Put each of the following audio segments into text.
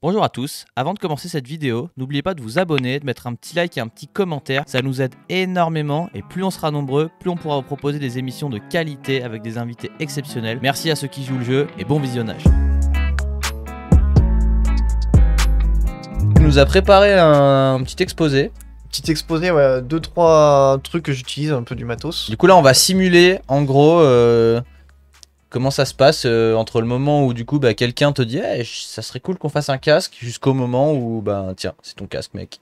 Bonjour à tous, avant de commencer cette vidéo, n'oubliez pas de vous abonner, de mettre un petit like et un petit commentaire, ça nous aide énormément et plus on sera nombreux, plus on pourra vous proposer des émissions de qualité avec des invités exceptionnels. Merci à ceux qui jouent le jeu et bon visionnage. Tu nous as préparé un petit exposé. Petit exposé, ouais, 2-3 trucs que j'utilise, un peu du matos. Du coup là on va simuler en gros comment ça se passe entre le moment où du coup quelqu'un te dit hey, ça serait cool qu'on fasse un casque jusqu'au moment où tiens c'est ton casque mec,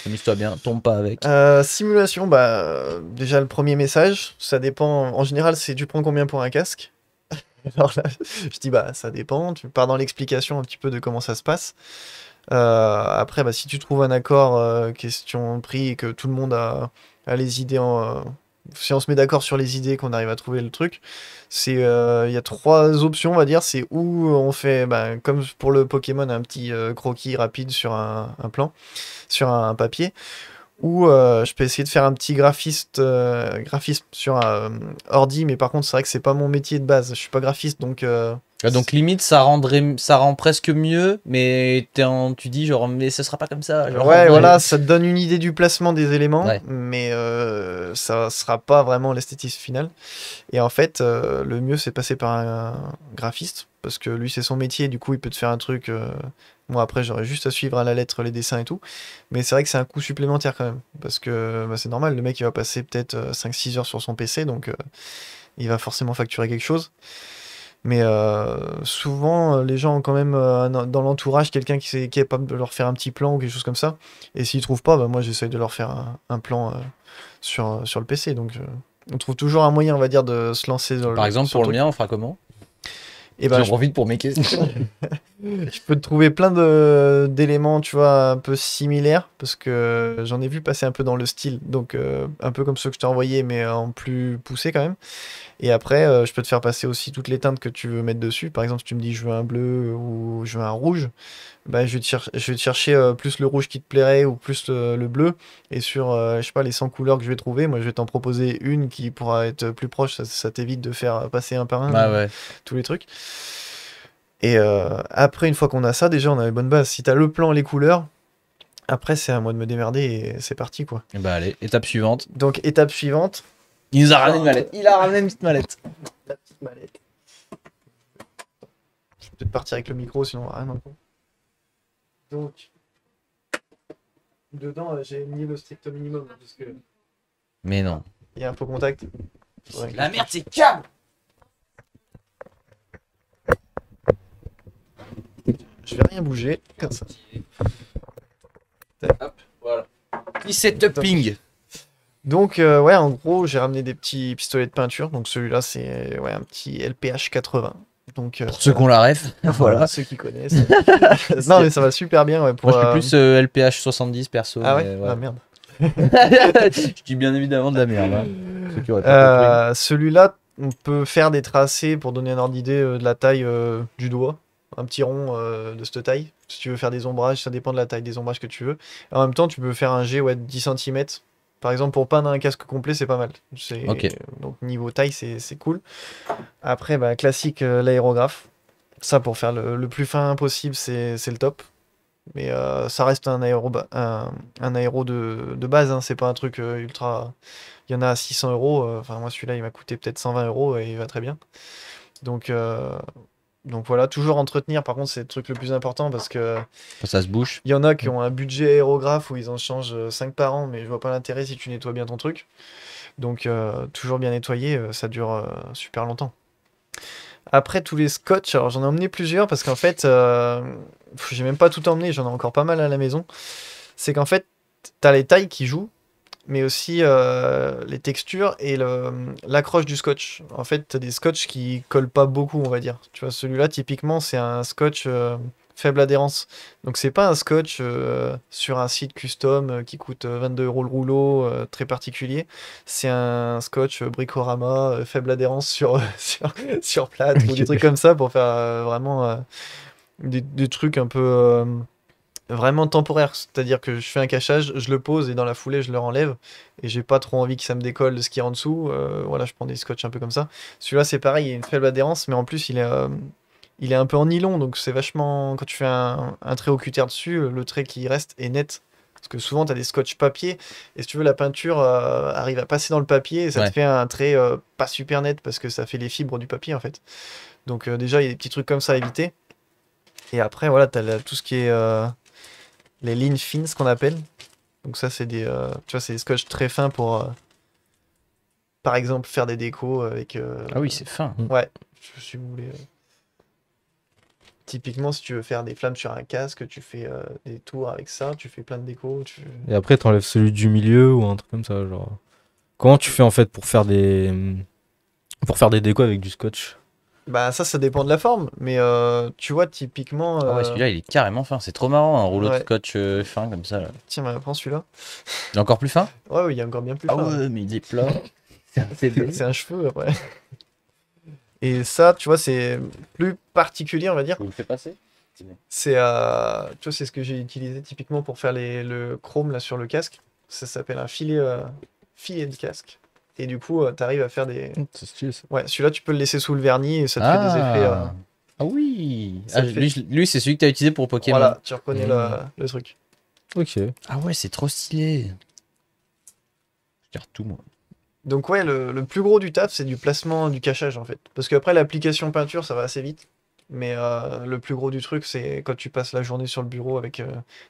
amuse-toi bien, tombe pas avec. Simulation, déjà le premier message, ça dépend, en général c'est tu prends combien pour un casque. Alors là, je dis ça dépend, tu pars dans l'explication un petit peu de comment ça se passe. Après si tu trouves un accord, question prix et que tout le monde a les idées si on se met d'accord sur les idées, qu'on arrive à trouver le truc, c'est il y a 3 options on va dire, c'est où on fait comme pour le Pokémon un petit croquis rapide sur un plan, sur un papier, ou je peux essayer de faire un petit graphisme sur un ordi, mais par contre c'est vrai que c'est pas mon métier de base, je suis pas graphiste donc donc limite ça rend presque mieux, mais tu dis genre mais ce sera pas comme ça genre, ouais voilà, ça te donne une idée du placement des éléments, ouais. mais ça sera pas vraiment l'esthétisme final. Et en fait le mieux c'est de passer par un graphiste, parce que lui c'est son métier, du coup il peut te faire un truc, moi après j'aurais juste à suivre à la lettre les dessins et tout, mais c'est vrai que c'est un coût supplémentaire quand même, parce que c'est normal, le mec il va passer peut-être 5-6 heures sur son PC, donc il va forcément facturer quelque chose. Mais souvent, les gens ont quand même dans l'entourage quelqu'un qui est capable de leur faire un petit plan ou quelque chose comme ça. Et s'ils trouvent pas, moi j'essaye de leur faire un plan sur le PC. Donc on trouve toujours un moyen, on va dire, de se lancer dans Par exemple, pour le mien, on fera comment? Et j'en profite pour mes questions. Je peux te trouver plein d'éléments, tu vois, un peu similaires, parce que j'en ai vu passer un peu dans le style, donc un peu comme ceux que je t'ai envoyé, mais en plus poussé quand même. Et après, je peux te faire passer aussi toutes les teintes que tu veux mettre dessus. Par exemple, si tu me dis je veux un bleu ou je veux un rouge, je vais te chercher plus le rouge qui te plairait ou plus le bleu. Et sur, je sais pas, les 100 couleurs que je vais trouver, moi je vais t'en proposer une qui pourra être plus proche. Ça t'évite de faire passer un par un ouais. tous les trucs. Et après, une fois qu'on a ça, déjà on a les bonnes bases. Si t'as le plan, les couleurs, après c'est à moi de me démerder et c'est parti quoi. Et allez, étape suivante. Donc étape suivante. Il nous a ramené une mallette. Il a ramené une petite mallette. La petite mallette. Je vais peut-être partir avec le micro, sinon on va rien entendre. Donc, dedans, j'ai mis le strict minimum, parce que Mais non. il y a un faux contact. La merde, c'est câble. Je vais rien bouger, comme ça. Hop, voilà. Petit setuping. Donc, ouais, en gros, j'ai ramené des petits pistolets de peinture. Donc, celui-là, c'est un petit LPH 80. Donc, pour ceux qui ont la ref, voilà. Ceux qui connaissent. Non, mais ça va super bien. Ouais, pour, moi, je suis plus LPH 70 perso. Ah ouais, ah merde. Je dis bien évidemment de la merde. Hein. Celui-là, on peut faire des tracés pour donner un ordre d'idée de la taille du doigt. Un petit rond de cette taille. Si tu veux faire des ombrages, ça dépend de la taille des ombrages que tu veux. Et en même temps, tu peux faire un jet de 10 cm. Par exemple, pour peindre un casque complet, c'est pas mal. Okay. Donc niveau taille, c'est cool. Après, classique, l'aérographe. Ça, pour faire le plus fin possible, c'est le top. Mais ça reste un aéro de base, hein. C'est pas un truc ultra... Il y en a à 600 €. Enfin, moi, celui-là, il m'a coûté peut-être 120 € et il va très bien. Donc voilà, toujours entretenir, par contre, c'est le truc le plus important, parce que ça se bouge. Il y en a qui ont un budget aérographe où ils en changent 5 par an, mais je vois pas l'intérêt si tu nettoies bien ton truc. Donc toujours bien nettoyé, ça dure super longtemps. Après, tous les scotch, alors j'en ai emmené plusieurs, parce qu'en fait, j'ai même pas tout emmené, j'en ai encore pas mal à la maison. C'est qu'en fait, t'as les tailles qui jouent, mais aussi les textures et l'accroche du scotch. En fait, t'as des scotch qui collent pas beaucoup, on va dire. Tu vois, celui-là, typiquement, c'est un scotch faible adhérence. Donc, c'est pas un scotch sur un site custom qui coûte 22 € le rouleau, très particulier. C'est un scotch Bricorama, faible adhérence sur plâtre, ou des trucs comme ça, pour faire vraiment des trucs un peu... vraiment temporaire, c'est-à-dire que je fais un cachage, je le pose et dans la foulée je le renlève, et j'ai pas trop envie que ça me décolle de ce qu'il y a en dessous. Voilà, je prends des scotch un peu comme ça. Celui-là c'est pareil, il a une faible adhérence, mais en plus il il est un peu en nylon, donc c'est vachement. Quand tu fais un trait au cutter dessus, le trait qui reste est net. Parce que souvent, tu as des scotch papier, et si tu veux, la peinture arrive à passer dans le papier, et ça te Ouais. fait un trait pas super net, parce que ça fait les fibres du papier, en fait. Donc déjà, il y a des petits trucs comme ça à éviter. Et après, voilà, tu as tout ce qui est les lignes fines, ce qu'on appelle. Donc ça, c'est tu vois, c'est des scotch très fins pour, par exemple, faire des décos avec... Ah oui, c'est fin. Ouais, si vous voulez... Typiquement, si tu veux faire des flammes sur un casque, tu fais des tours avec ça, tu fais plein de décos. Et après, t'enlèves celui du milieu ou un truc comme ça, genre. Comment tu fais en fait pour faire des décos avec du scotch? Bah ça dépend de la forme, mais tu vois, typiquement... Ah ouais, celui-là, il est carrément fin. C'est trop marrant, un rouleau de ouais. scotch fin comme ça. Là. Tiens, bah, prends celui-là. Il est encore plus fin? Ouais, oui, il y a encore bien plus Ah fin. ouais, mais il est plat. C'est un cheveu, après. Et ça, tu vois, c'est plus particulier, on va dire. Vous le faites passer? C'est tu vois, c'est ce que j'ai utilisé typiquement pour faire le chrome là sur le casque. Ça s'appelle un filet de casque. Et du coup, tu arrives à faire des... C'est stylé ça. Ouais, celui-là, tu peux le laisser sous le vernis et ça te fait des effets... Ah oui. ça Ah, te fait- lui c'est celui que tu as utilisé pour Pokémon. Voilà, tu reconnais Mmh. le truc. Ok. Ah ouais, c'est trop stylé. Je garde tout, moi. Donc ouais, le plus gros du taf, c'est du placement, du cachage en fait. Parce qu'après, l'application peinture, ça va assez vite. Mais le plus gros du truc, c'est quand tu passes la journée sur le bureau avec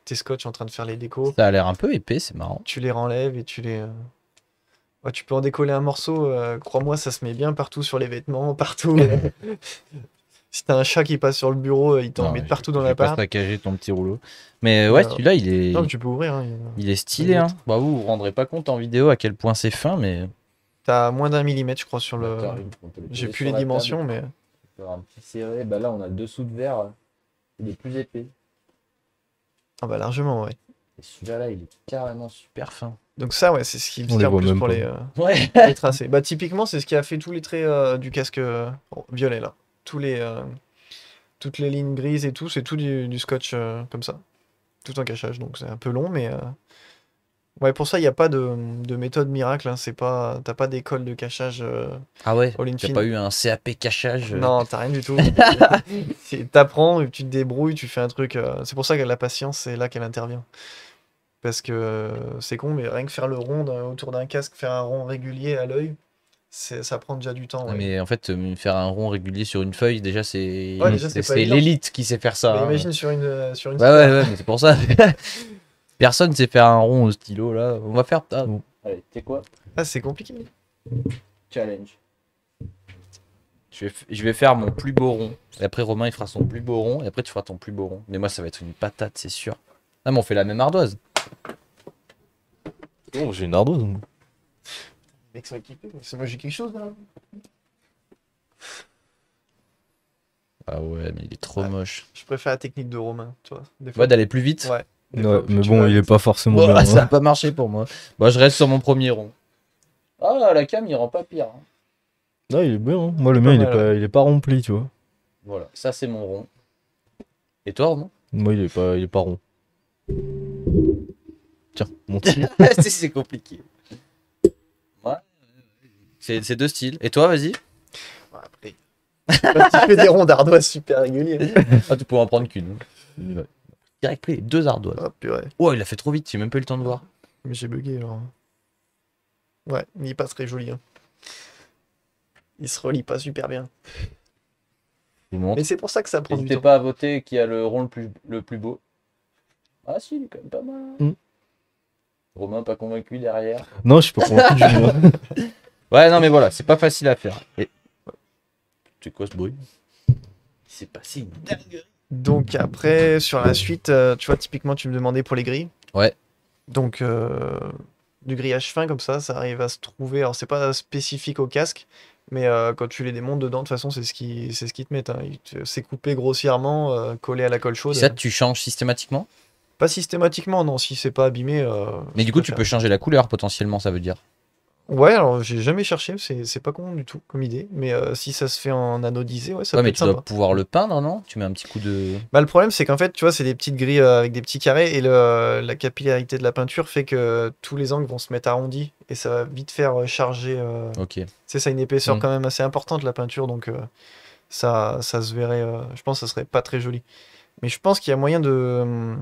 tes scotch en train de faire les décos. Ça a l'air un peu épais, c'est marrant. Tu les renlèves et tu les... Ouais, tu peux en décoller un morceau, crois-moi, ça se met bien partout sur les vêtements, partout. Si t'as un chat qui passe sur le bureau, il t'en Non, met mais partout je dans vais pas l'appart. saccager ton petit rouleau. Mais ouais, Non. celui-là, il est... Non, mais tu peux ouvrir. Hein, Il est stylé, hein. Bah, vous vous rendrez pas compte en vidéo à quel point c'est fin, mais... T'as moins d'1 millimètre, je crois, sur le... D'accord, on peut le J'ai poser plus sur les la dimensions, table, mais... faire un petit serré. Bah là, on a le dessous de verre. Il est plus épais. Ah bah largement, ouais. Et celui-là, là, il est carrément super fin. Donc ça, ouais, c'est ce qui me On les sert voit plus même pour pas. Ouais. les tracés. Bah typiquement, c'est ce qui a fait tous les traits du casque violet, là. Toutes les lignes grises et tout, c'est tout du scotch comme ça. Tout en cachage, donc c'est un peu long, mais... Ouais, pour ça, il n'y a pas de méthode miracle, hein. T'as pas d'école de cachage Ah ouais, all in t'as fine. pas eu un CAP cachage Non, t'as rien du tout. T'apprends, et tu te débrouilles, tu fais un truc. C'est pour ça que la patience, c'est là qu'elle intervient. Parce que c'est con, mais rien que faire le rond autour d'un casque, faire un rond régulier à l'œil, ça prend déjà du temps. Ah, Ouais. mais en fait, faire un rond régulier sur une feuille, déjà, c'est Ouais, déjà, c'est pas évident. l'élite qui sait faire ça. Mais hein. imagine sur une Ouais, super. ouais, mais c'est pour ça. Personne sait faire un rond au stylo, là. On va faire... Ah, Bon. Allez, tu sais quoi? Ah, c'est compliqué. Challenge. je vais faire mon plus beau rond. Et après, Romain, il fera son plus beau rond. Et après, tu feras ton plus beau rond. Mais moi, ça va être une patate, c'est sûr. Ah, mais on fait la même ardoise. Oh, j'ai une ardoise. moi. Les mecs sont équipés. C'est moi, j'ai quelque chose là. Ah ouais, mais il est trop Ouais. moche. Je préfère la technique de Romain, tu vois. Des fois, Ouais, d'aller plus vite. Ouais. Des Ouais, fois, mais tu bon, vas il est vite. pas forcément Bon, bien. ça hein. a pas marché pour moi. Bon, je reste sur mon premier rond. Ah, la cam, il rend pas pire. Hein. Non, il est bien. hein. Moi, le Il est mien, pas mal, il est pas rempli, tu vois. Voilà, ça, c'est mon rond. Et toi, Romain? Moi, il est pas rond. Tiens, mon petit. C'est compliqué. Ouais. C'est deux styles. Et toi, vas-y? Ouais, après. Tu fais des ronds d'ardoise super réguliers. Ah, tu pourras en prendre qu'une. Direct pris, 2 ardoises. Oh purée. Oh, il a fait trop vite, j'ai même pas eu le temps de voir. Mais j'ai bugué alors. Ouais, mais il est pas très joli. Hein. Il se relie pas super bien. Je vous montre. Mais c'est pour ça que ça prend du N'hésitez temps. pas à voter qui a le rond le plus beau. Ah si, il est quand même pas mal. Mm. Romain, pas convaincu derrière. Non, je suis pas convaincu du tout. Ouais, non, mais voilà, c'est pas facile à faire. Et... C'est quoi ce bruit? Il s'est passé une dinguerie. Donc après, sur la suite, tu vois, typiquement, tu me demandais pour les grilles. Ouais. Donc, du grillage fin comme ça arrive à se trouver. Alors, c'est pas spécifique au casque, mais quand tu les démontes dedans, de toute façon, c'est ce qui te met. Hein. C'est coupé grossièrement, collé à la colle chaude. Ça, tu changes systématiquement? Pas systématiquement, non, si c'est pas abîmé. Mais je du coup, tu préfère. peux changer la couleur potentiellement, ça veut dire. Ouais, alors j'ai jamais cherché, c'est pas con du tout comme idée, mais si ça se fait en anodisé, ouais, ça Ouais, peut mais être tu sympa. dois pouvoir le peindre, non? Tu mets un petit coup de. Bah, le problème, c'est qu'en fait, tu vois, c'est des petites grilles avec des petits carrés et la capillarité de la peinture fait que tous les angles vont se mettre arrondis et ça va vite faire charger. Ok. Tu sais, ça a une épaisseur Mm. quand même assez importante la peinture, donc ça se verrait. Je pense que ça serait pas très joli. Mais je pense qu'il y a moyen de.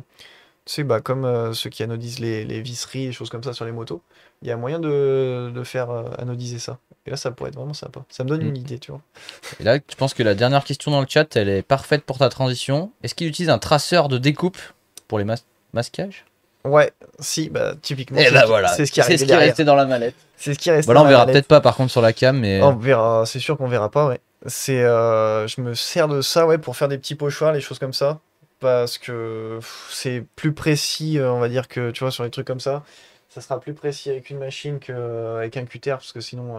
Tu sais, bah, comme ceux qui anodisent les visseries, et choses comme ça sur les motos, il y a moyen de faire anodiser ça. Et là, ça pourrait être vraiment sympa. Ça me donne Mm. une idée, tu vois. Et là, je pense que la dernière question dans le chat, elle est parfaite pour ta transition. Est-ce qu'il utilise un traceur de découpe pour les masquages? Ouais, si, bah, typiquement, Et c'est bah ce qui, voilà, c'est ce qui c'est arrive ce qui est derrière. resté dans la mallette. C'est ce qui reste Voilà, dans on la verra mallette. peut-être pas par contre sur la cam, mais On verra, c'est sûr qu'on verra pas, ouais. Je me sers de ça, ouais, pour faire des petits pochoirs, les choses comme ça. Parce que c'est plus précis, on va dire que, tu vois, sur les trucs comme ça. Ça sera plus précis avec une machine qu'avec un cutter, parce que sinon,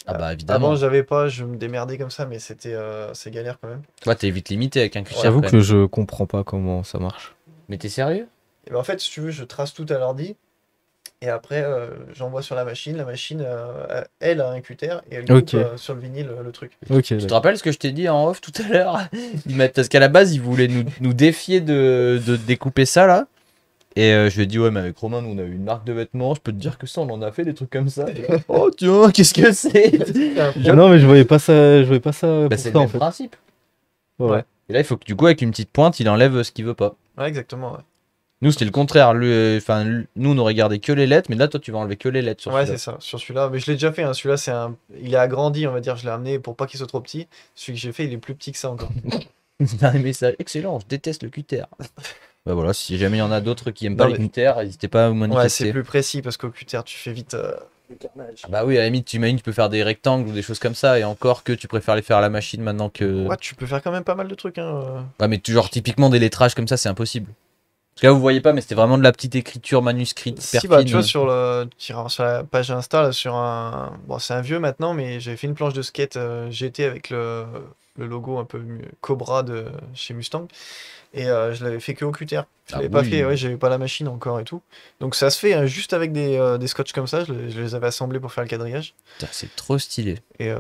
ah bah avant, évidemment. j'avais pas, je me démerdais comme ça, mais c'est galère quand même. Toi, t'es vite limité avec un cutter. J'avoue quand que même. je comprends pas comment ça marche. Mais t'es sérieux? Et ben, en fait, si tu veux, je trace tout à l'ordi. Et après, j'envoie sur la machine. La machine, elle a un cutter et elle coupe Ok. sur le vinyle le truc. Ok, Tu te d'accord. rappelles ce que je t'ai dit en off tout à l'heure? Parce qu'à la base, ils voulaient nous défier de découper ça là. Et je lui ai dit, ouais, mais avec Romain, nous on a eu une marque de vêtements. Je peux te dire que ça, on en a fait des trucs comme ça. Et là, oh tiens, qu'est-ce que c'est? Non, mais je voyais pas ça, Bah, pour c'est ça le en même fait. principe. Ouais. Ouais. Et là, il faut que du coup, avec une petite pointe, il enlève ce qu'il veut pas. Ouais, exactement. Ouais, Nous, c'était le contraire. Nous, on aurait gardé que les lettres, mais là, toi, tu vas enlever que les lettres sur ouais, celui-là. c'est ça. Sur celui-là, mais je l'ai déjà fait. Hein. Celui-là, il est agrandi, on va dire. Je l'ai amené pour pas qu'il soit trop petit. Celui que j'ai fait, il est plus petit que ça encore. Il a un message excellent, je déteste le cutter. Bah voilà, si jamais il y en a d'autres qui aiment pas Non, les mais- cutters, n'hésitez pas à vous Ouais, manifester. c'est plus précis parce qu'au cutter, tu fais vite le carnage. Ah bah oui, à la limite, tu imagines, tu peux faire des rectangles ou des choses comme ça, et encore que tu préfères les faire à la machine maintenant que. Ouais, tu peux faire quand même pas mal de trucs. Hein. Ouais, mais genre, typiquement des lettrages comme ça, c'est impossible. Parce que là, vous voyez pas, mais c'était vraiment de la petite écriture manuscrite. Si, hyper bah, fine. tu vois, tu iras sur la page Insta, là, sur un. Bon, c'est un vieux maintenant, mais j'avais fait une planche de skate GT avec le logo un peu Cobra de chez Mustang. Et je l'avais fait que au cutter. Je Ah l'avais pas oui. fait, ouais, j'avais pas la machine encore et tout. Donc ça se fait hein, juste avec des scotch comme ça. Je les avais assemblés pour faire le quadrillage. Putain, c'est trop stylé. Et,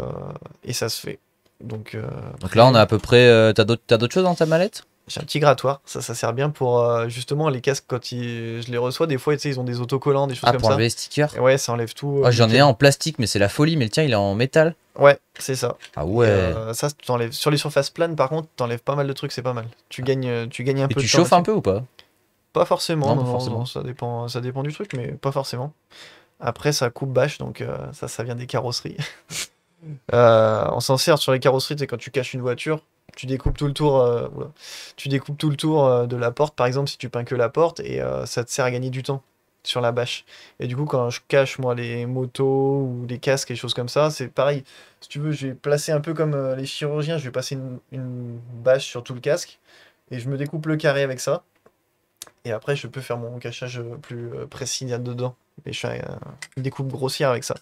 et ça se fait. Donc, Donc là, on a à peu près. T'as d'autres choses dans ta mallette? j'ai un petit grattoir. Ça sert bien pour justement les casques quand je les reçois. Des fois, tu sais, ils ont des autocollants, des choses Ah, comme pour ça. enlever les stickers? Et ouais, ça enlève tout. Oh, j'en ai nickel. un en plastique, mais c'est la folie, mais le tien, il est en métal. Ouais, c'est ça. Ah Et, ouais. ça, t'enlèves. Sur les surfaces planes, par contre, t'enlèves pas mal de trucs, c'est pas mal. Tu gagnes un Et peu tu de temps chauffes un là-dessus. peu ou pas? Pas forcément, Non, non, pas non, forcément. non, ça dépend du truc, mais pas forcément. Après, ça coupe bâche, donc ça vient des carrosseries. On s'en sert sur les carrosseries, c'est quand tu caches une voiture, tu découpes tout le tour, oula. Tu découpes tout le tour de la porte, par exemple, si tu peins que la porte, et ça te sert à gagner du temps sur la bâche. Et du coup, quand je cache, moi, les motos ou les casques et choses comme ça, c'est pareil. Si tu veux, je vais placer un peu comme les chirurgiens, je vais passer une bâche sur tout le casque, et je me découpe le carré avec ça. Et après, je peux faire mon cachage plus précis dedans. Et je fais une découpe grossière avec ça.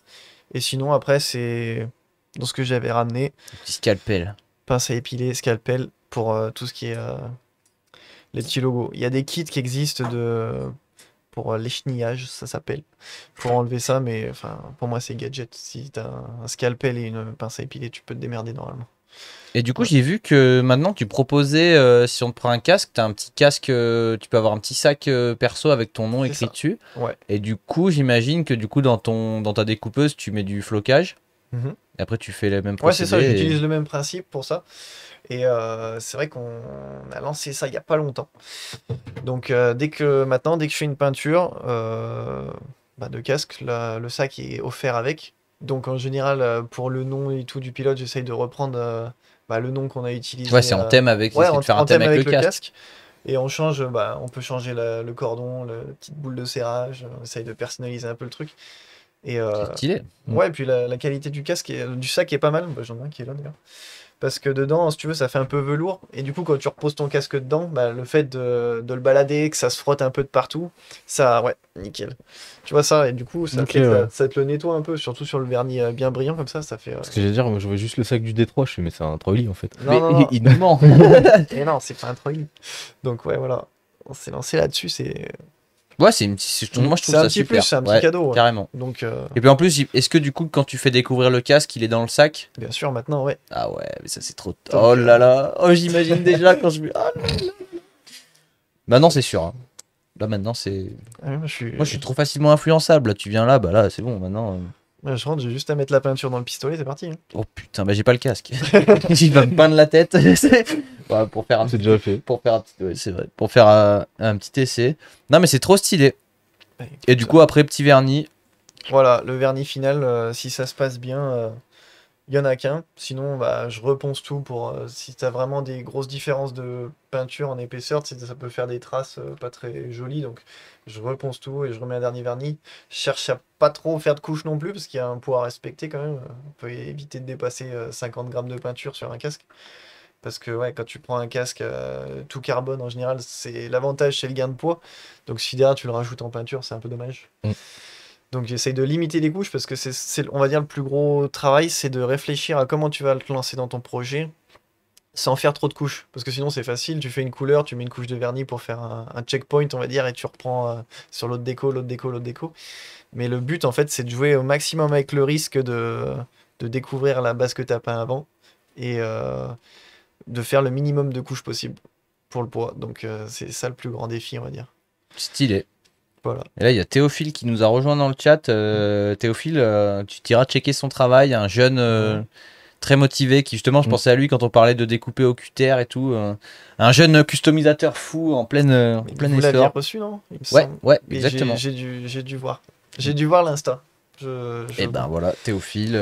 Et sinon, après, c'est dans ce que j'avais ramené, Petit scalpel. pince à épiler, scalpel, pour tout ce qui est les petits logos. Il y a des kits qui existent pour l'échenillage, ça s'appelle, pour enlever ça, mais enfin, pour moi, c'est gadget. Si t'as un scalpel et une pince à épiler, tu peux te démerder normalement. Et du coup, Ouais. j'ai vu que maintenant tu proposais, si on te prend un casque, t'as un petit casque, tu peux avoir un petit sac perso avec ton nom C'est écrit ça. dessus. Ouais. Et du coup, j'imagine que du coup, dans ta découpeuse, tu mets du flocage. Mhm. Et après, tu fais le même Ouais, c'est procédé. ça, et- j'utilise le même principe pour ça. Et c'est vrai qu'on a lancé ça il n'y a pas longtemps. Donc dès que je fais une peinture de casque, le sac est offert avec. Donc en général, pour le nom et tout du pilote, j'essaye de reprendre le nom qu'on a utilisé. Ouais, c'est en thème avec. Ouais, c'est de faire un en thème thème avec le casque. casque. Et on change, on peut changer le cordon, la petite boule de serrage. On essaye de personnaliser un peu le truc. Et C'est stylé. ouais, et puis la qualité du casque, du sac est pas mal. Bah, j'en ai un qui est là d'ailleurs. Parce que dedans, si tu veux, ça fait un peu velours. Et du coup, quand tu reposes ton casque dedans, le fait de le balader, que ça se frotte un peu de partout, ça, ouais, nickel. Tu vois ça, et du coup, ça, Ok, fait que ouais. ça te le nettoie un peu, surtout sur le vernis bien brillant comme ça fait. Parce que j'allais dire, moi je vois juste le sac du Détroit, je fais, mais c'est un trolley en fait. Mais Non, non, non. il nous ment. Et non, c'est pas un trolley. Donc, ouais, voilà. On s'est lancé là-dessus, c'est. Ouais, moi je trouve C'est un ça petit super. plus, c'est un petit Ouais, cadeau. Ouais. Carrément. Donc, Et puis en plus, est-ce que du coup, quand tu fais découvrir le casque, il est dans le sac? bien sûr, maintenant, ouais. Ah ouais, mais ça c'est trop. Donc, Oh là là. Oh, j'imagine déjà quand je. Ah là là. Maintenant, c'est sûr. Hein. Là maintenant, c'est. Ouais, Moi, je suis trop facilement influençable. Là, tu viens là, bah là, c'est bon. Maintenant. Ouais, je rentre, j'ai juste à mettre la peinture dans le pistolet, c'est parti. Hein. Oh putain, bah j'ai pas le casque. Il va me peindre la tête. Ouais, pour faire un C'est déjà fait. pour faire un petit... ouais, c'est vrai. Pour faire un petit essai. Non mais c'est trop stylé. Ouais, Et du coup après petit vernis. voilà, le vernis final, si ça se passe bien, il y en a qu'un. Sinon, bah, je reponce tout pour si tu as vraiment des grosses différences de peinture en épaisseur, tu sais, ça peut faire des traces pas très jolies. Donc, je reponce tout et je remets un dernier vernis. Je cherche à pas trop faire de couches non plus parce qu'il y a un poids à respecter quand même. On peut éviter de dépasser 50 grammes de peinture sur un casque. Parce que ouais, quand tu prends un casque tout carbone en général, c'est l'avantage, c'est le gain de poids. Donc si derrière tu le rajoutes en peinture, c'est un peu dommage. Mm. Donc j'essaye de limiter les couches parce que on va dire, le plus gros travail, c'est de réfléchir à comment tu vas te lancer dans ton projet sans faire trop de couches. Parce que sinon c'est facile, tu fais une couleur, tu mets une couche de vernis pour faire un checkpoint, on va dire, et tu reprends sur l'autre déco, l'autre déco, l'autre déco. Mais le but en fait, c'est de jouer au maximum avec le risque de découvrir la base que tu as peint avant. Et de faire le minimum de couches possible pour le poids. Donc c'est ça le plus grand défi, on va dire. Stylé. Voilà. Et là il y a Théophile qui nous a rejoint dans le chat. Théophile, tu t'iras checker son travail, un jeune très motivé qui justement je Mm. pensais à lui quand on parlait de découper au cutter et tout. Un jeune customisateur fou en plein Vous l'aviez essor. reçu, non? Il me Ouais, semble. ouais, Mais exactement. j'ai dû voir. J'ai dû voir l'Insta. Et ben voilà, Théophile,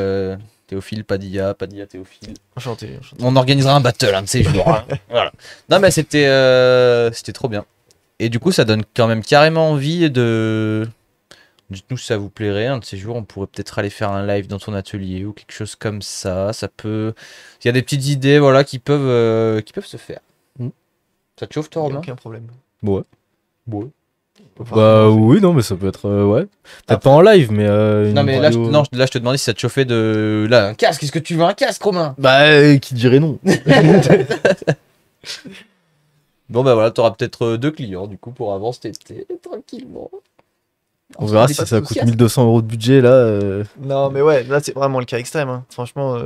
Théophile Padilla, Padilla Théophile. Enchanté, enchanté. On organisera un battle un de ces jours. Hein. Voilà. Non mais c'était trop bien. Et du coup ça donne quand même carrément envie de... Dites-nous si ça vous plairait, un de ces jours on pourrait peut-être aller faire un live dans ton atelier ou quelque chose comme ça. Ça peut... Il y a des petites idées voilà, qui peuvent se faire. Mm. Ça te chauffe toi Il n'y a Romain? aucun problème. Ouais. On va voir Bah comment on fait. oui, non, mais ça peut être. Ouais. Peut-être Après- pas en live, mais. Non une mais là vidéo- là je te demandais si ça te chauffait de... Là un casque, est-ce que tu veux un casque Romain? Bah, qui dirait non? Bon bah voilà, t'auras peut-être 2 clients du coup pour avant cet été, tranquillement. On verra se si dit ça pas coûte de 1200 € de budget là. Non, mais ouais, là c'est vraiment le cas extrême. Hein. Franchement,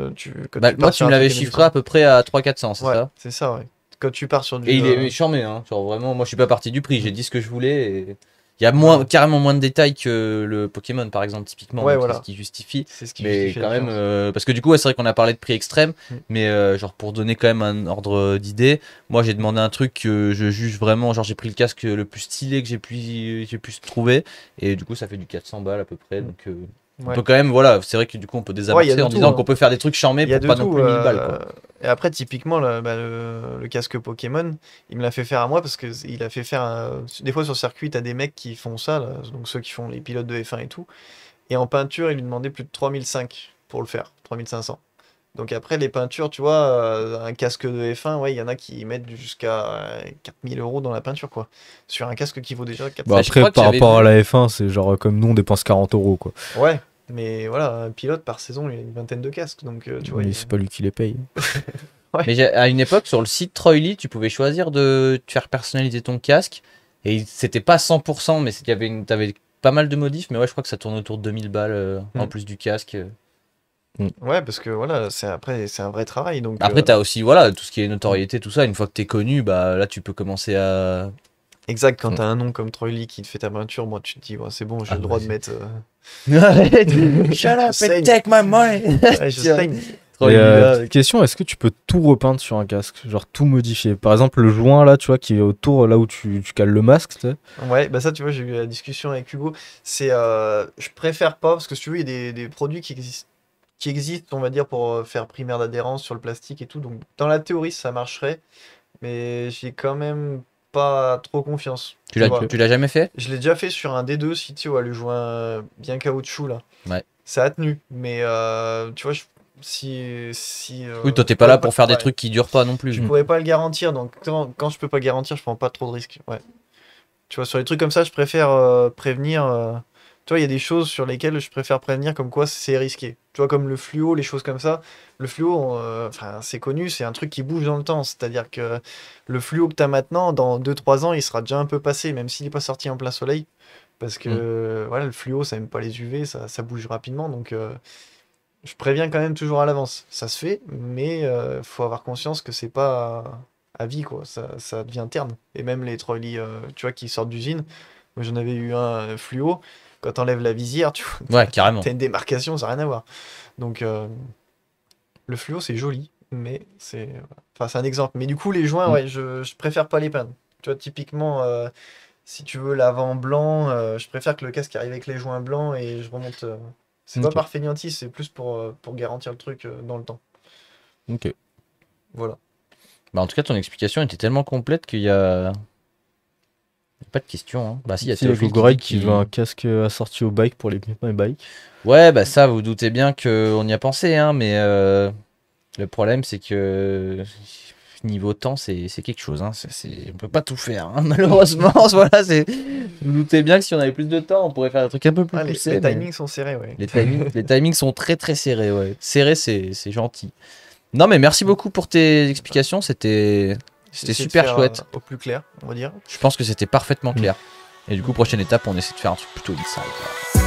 quand Bah, tu moi pars tu sur me un l'avais truc chiffré à peu près à 300-400, c'est Ouais, ça? c'est ça, ouais. Quand tu pars sur du. Et il est charmé, hein. Genre vraiment, moi je suis pas parti du prix, j'ai dit ce que je voulais. Et... Il y a Voilà. carrément moins de détails que le Pokémon par exemple, typiquement, Ouais, donc voilà. c'est ce qui justifie. C'est ce qui Mais justifie la quand même, différence. parce que du coup, ouais, c'est vrai qu'on a parlé de prix extrême, Mm. mais genre pour donner quand même un ordre d'idée, moi j'ai demandé un truc que je juge vraiment, genre j'ai pris le casque le plus stylé que j'ai pu trouver, et du coup ça fait du 400 balles à peu près, donc on Ouais. peut quand même, voilà, c'est vrai que du coup on peut Ouais, il y désamorcer a de en tout, disant hein. qu'on peut faire des trucs charmés Il y a pour de pas non tout. plus 1000 balles quoi. Et après, typiquement, le casque Pokémon, il me l'a fait faire à moi parce que il a fait faire. Des fois sur circuit, t'as des mecs qui font ça, là, donc ceux qui font les pilotes de F1 et tout. Et en peinture, il lui demandait plus de 3005 pour le faire, 3500. Donc après, les peintures, tu vois, un casque de F1, ouais, il y en a qui mettent jusqu'à 4000 € dans la peinture, quoi. Sur un casque qui vaut déjà 4000. Bah, Bah, je après, crois que par j'avais rapport à vu. la F1, c'est genre comme nous on dépense 40 € quoi. Ouais, mais voilà, un pilote par saison, il a une vingtaine de casques, donc tu vois. Mais c'est pas lui qui les paye. Mais à une époque, sur le site Troyly, tu pouvais choisir de te faire personnaliser ton casque. Et c'était pas 100%, mais t'avais pas mal de modifs. Mais ouais, je crois que ça tourne autour de 2000 balles en Mm. plus du casque. Ouais, parce que voilà, après, c'est un vrai travail, donc. Après, t'as aussi voilà, tout ce qui est notoriété, tout ça. Une fois que t'es connu, bah là, tu peux commencer à. Exact, quand Mm. t'as un nom comme Troy Lee qui te fait ta peinture, moi tu te dis, ouais, c'est bon, j'ai Ah le droit ouais. de mettre. Arrête! Shut up Je saigne. and take my money! Ouais, je Tiens. saigne. Troy Et, Lee, là, petite question, est-ce que tu peux tout repeindre sur un casque? Genre tout modifier? Par exemple, le joint là, tu vois, qui est autour là où tu cales le masque, tu sais. Ouais, bah ça, tu vois, j'ai eu la discussion avec Hugo. Je préfère pas, parce que si tu veux, il y a des produits qui existent, on va dire, pour faire primaire d'adhérence sur le plastique et tout. Donc, dans la théorie, ça marcherait, mais j'ai quand même pas trop confiance. Tu l'as vois. tu l'as jamais fait? Je l'ai déjà fait sur un D2, si tu vois, le joint bien caoutchouc là. Ouais. Ça a tenu, mais tu vois, si Oui, toi, t'es je pas pourrais là pour faire des ouais, trucs qui durent pas non plus. je pourrais pas le garantir, donc quand je peux pas garantir, je prends pas trop de risques. Ouais. Tu vois, sur les trucs comme ça, je préfère prévenir. Tu vois, il y a des choses sur lesquelles je préfère prévenir comme quoi c'est risqué. Tu vois, comme le fluo, les choses comme ça. Le fluo, enfin, c'est connu, c'est un truc qui bouge dans le temps. C'est-à-dire que le fluo que tu as maintenant, dans 2-3 ans, il sera déjà un peu passé, même s'il n'est pas sorti en plein soleil. Parce que voilà, le fluo, ça n'aime pas les UV, ça bouge rapidement. Donc, je préviens quand même toujours à l'avance. Ça se fait, mais faut avoir conscience que c'est pas à vie, quoi. Ça devient terne. Et même les trolleys, tu vois, qui sortent d'usine. Moi, j'en avais eu un fluo. Quand t'enlèves la visière, tu vois, Ouais, carrément. t'as une démarcation, ça n'a rien à voir. Donc, le fluo, c'est joli, mais c'est. Enfin, c'est un exemple. Mais du coup, les joints, ouais, je préfère pas les peindre. Tu vois, typiquement, si tu veux l'avant blanc, je préfère que le casque arrive avec les joints blancs et je remonte. C'est pas Ok. par fainéantise, c'est plus pour garantir le truc dans le temps. Ok. Voilà. Bah, en tout cas, ton explication était tellement complète qu'il y a. Pas de question. Hein. Bah, si, il y a Si, il y a Théophile qui Gogorek dit qui veut un casque assorti au bike pour les bikes. Ouais, bah ça, vous doutez bien qu'on y a pensé, hein, mais le problème, c'est que niveau temps, c'est quelque chose. Hein, on peut pas tout faire, hein, malheureusement. Voilà, vous doutez bien que si on avait plus de temps, on pourrait faire des trucs un peu plus Ah, les poussés. mais timings sont serrés, ouais. les timings sont très très serrés. Ouais. Serrés, c'est gentil. Non, mais merci beaucoup pour tes explications. C'était J'essaie de super faire, chouette. au plus clair, on va dire. Je pense que c'était parfaitement clair. Et du coup, prochaine étape, on essaie de faire un truc plutôt inside.